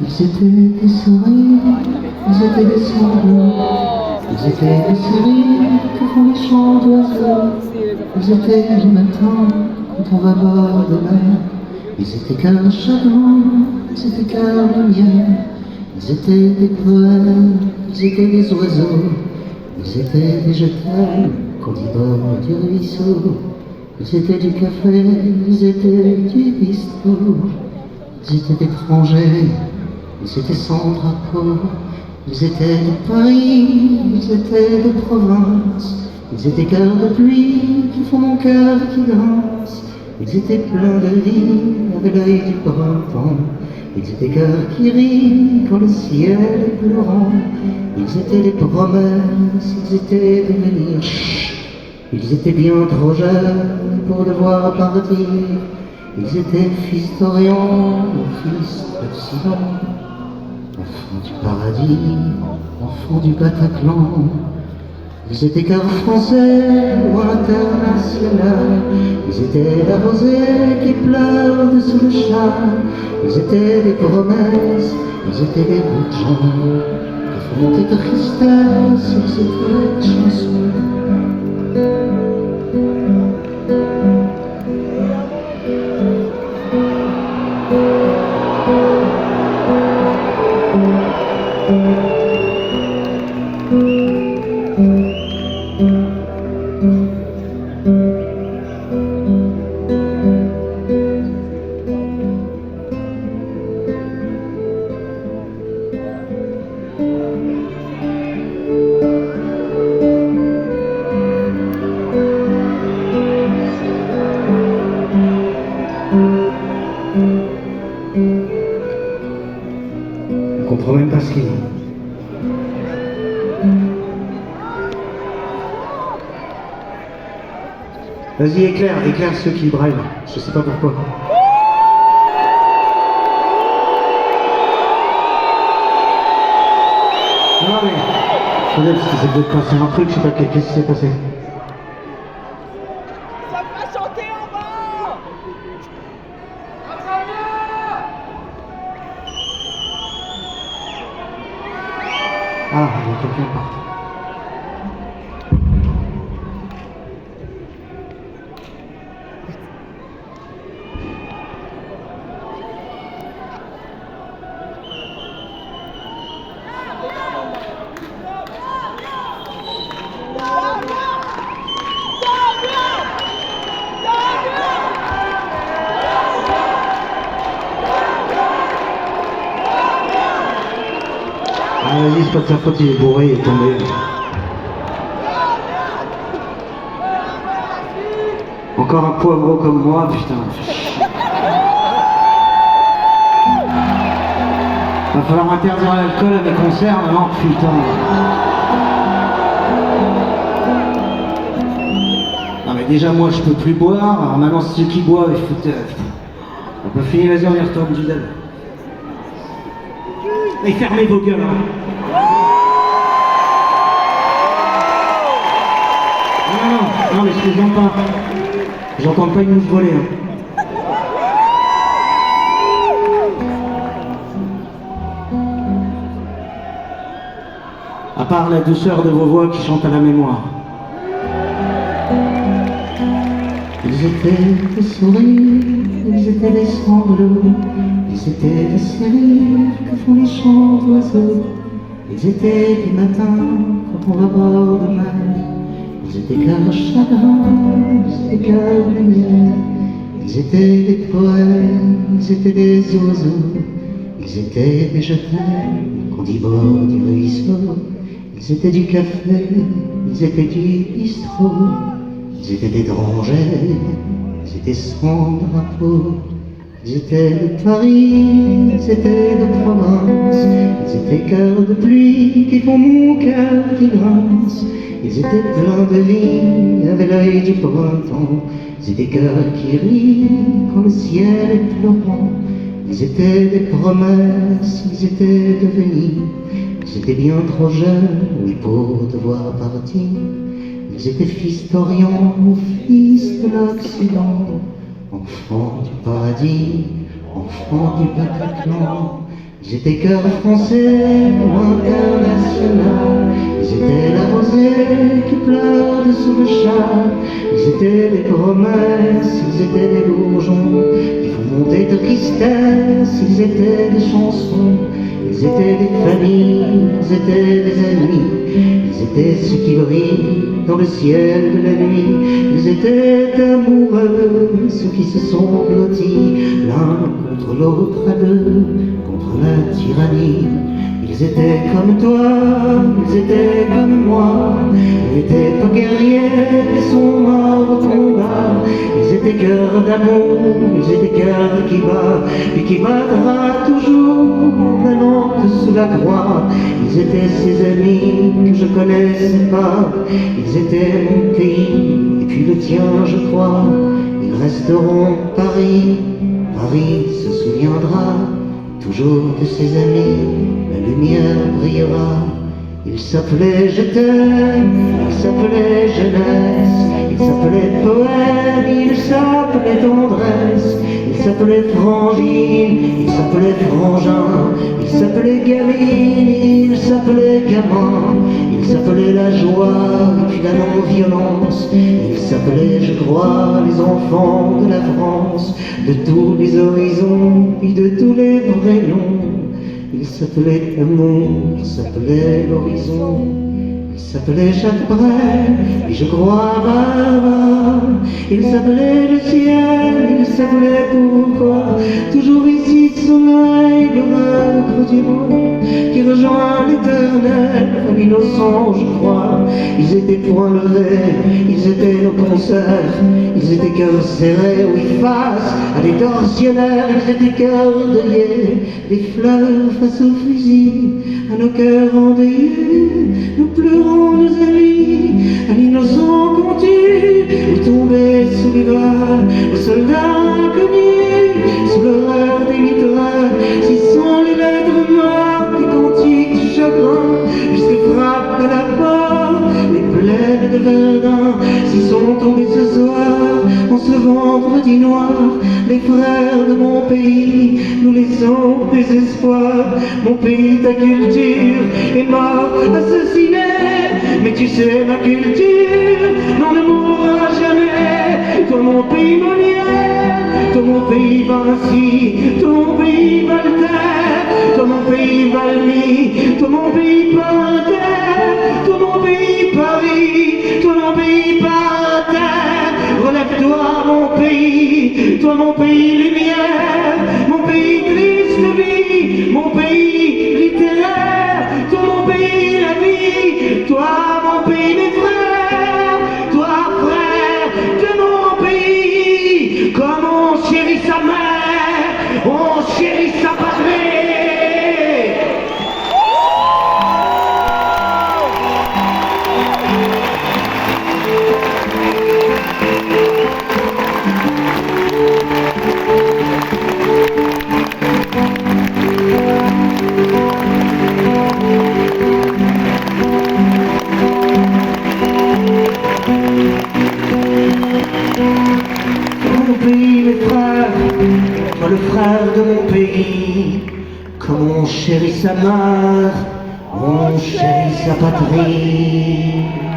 Ils étaient des sourires, ils étaient des sanglots, ils étaient des sourires que font les chants d'oiseaux. Ils étaient du matin quand on va boire de mer. Ils étaient qu'un chagrin, ils étaient qu'un lumière. Ils étaient des poèmes, ils étaient des oiseaux. Ils étaient des je t'aime qu'on dit bord du ruisseau. Ils étaient du café, ils étaient du bistrot. Ils étaient étrangers, ils étaient sans drapeau. Ils étaient de Paris, ils étaient de province. Ils étaient cœurs de pluie qui font mon cœur qui danse. Ils étaient pleins de vie avec l'œil du printemps. Ils étaient cœurs qui rient quand le ciel est pleurant. Ils étaient des promesses, ils étaient des menhirs. Ils étaient bien trop jeunes pour devoir partir. Ils étaient fils d'Orient, fils d'Occident. Enfants du paradis, enfants du Bataclan. Ils étaient cœurs français ou international. Ils étaient la rosée qui pleure dessous le châle. Ils étaient des promesses, ils étaient des bouts de gens qui font des tristesses, ils étaient des chansons. On comprend même pas ce qu'il dit. Vas-y, éclaire ceux qui braillent. Je sais pas pourquoi. Non mais, attendez, parce que c'est peut-être passé un truc, je sais pas qu'est-ce qui s'est passé. Ça va chanter en bas. Ah, il y a quelqu'un partout. Ah vas-y, c'est pas de sa faute, il est bourré, il est tombé. Encore un poivreau comme moi, putain. Va falloir interdire l'alcool à mes concerts maintenant, putain. Non mais déjà moi je peux plus boire, alors maintenant ceux qui boivent, il faut... On peut finir, vas-y on y retourne, Gisèle. Et fermez vos gueules, hein. Non, mais je les entends pas. J'entends pas une mouche voler, hein. À part la douceur de vos voix qui chantent à la mémoire. Ils étaient des sourires, ils étaient des sanglots. Ils étaient des séries que font les chants d'oiseaux. Ils étaient du matin quand on va boire de mer. Ils étaient cœurs chagrin, ils étaient cœurs lumière. Ils étaient des poèmes, ils étaient des oiseaux. Ils étaient des je t'aime qu'on dit bord du ruisseau. Ils étaient du café, ils étaient du bistrot. Ils étaient des drangers, ils étaient sans drapeau. Ils étaient de Paris, ils étaient de province, ils étaient cœurs de pluie qui font mon cœur qui grince. Ils étaient pleins de vie, avaient l'œil du printemps. Ils étaient cœurs qui rient quand le ciel est pleurant. Ils étaient des promesses, ils étaient devenus. Ils étaient bien trop jeunes, oui, pour devoir partir. Ils étaient fils d'Orient, fils de l'Occident. Enfants du paradis, enfants du Bataclan. Ils étaient cœurs français ou international. Ils étaient la rosée qui pleure sous le châle. Ils étaient des promesses, ils étaient des bourgeons qui font monter de tristesse. Ils étaient des chansons, ils étaient des familles, ils étaient des amis. Ils étaient ceux qui brillent dans le ciel de la nuit. Ils étaient amoureux, ceux qui se sont blottis l'un contre l'autre à deux, contre la tyrannie. Ils étaient comme toi, ils étaient comme moi. Ils n'étaient pas guerriers, ils sont morts au combat. Ils étaient cœurs d'amour, ils étaient cœurs qui bat, et qui battra toujours la lampe sous la croix. Ils étaient ses amis que je connaissais pas. Ils étaient mon pays, et puis le tien je crois. Ils resteront Paris, Paris se souviendra toujours de ses amis. La lumière brillera. Il s'appelait Je t'aime, il s'appelait jeunesse, il s'appelait poème, il s'appelait tendresse, il s'appelait frangine, il s'appelait frangin, il s'appelait gamine, il s'appelait gamin, il s'appelait la joie et puis la non-violence, il s'appelait, je crois, les enfants de la France, de tous les horizons et de tous les prénoms. Il s'appelait amour, il s'appelait l'horizon, il s'appelait Jacques Brel, et je crois Barbara. Il s'appelait le ciel, il s'appelait pourquoi toujours ici sommeil le rêve du monde qui rejoint l'éternel, comme innocent je crois. Ils étaient poings levés, ils étaient nos concerts, ils étaient cœurs serrés, oui, face à des tortionnaires. Ils étaient cœurs deuillés, des fleurs face au fusil, à nos cœurs endeuillés, nous pleurons nos amis, à l'innocent qu'on tue, ou tombés sous les balles, aux soldats inconnus, sous l'horreur des mitrailles. Si sont les lettres mortes, des cantiques du chagrin, jusqu'aux frappes de la porte, les plaines de Verdun. Si sont tombés ce soir, en ce vendredi noir, les frères de mon pays, nous laissons des espoirs. Mon pays, ta culture est morte, assassinée. Mais tu sais, ma culture n'en ne mourra jamais. Toi mon pays Molière, toi mon pays Vinci, toi mon pays Voltaire, toi mon pays Valmy, toi mon pays Panthère, toi mon pays Paris, toi mon pays par terre. Relève-toi mon pays, toi mon pays lumière, mon pays triste vie, mon pays littéraire, toi mon pays la vie, toi mon pays mes frères, toi frère de mon pays. Comme on chérit sa mère, on chérit sa patrie. Mon pays, mes frères, toi le frère de mon pays, comme on chérit sa mère, on chérit sa patrie.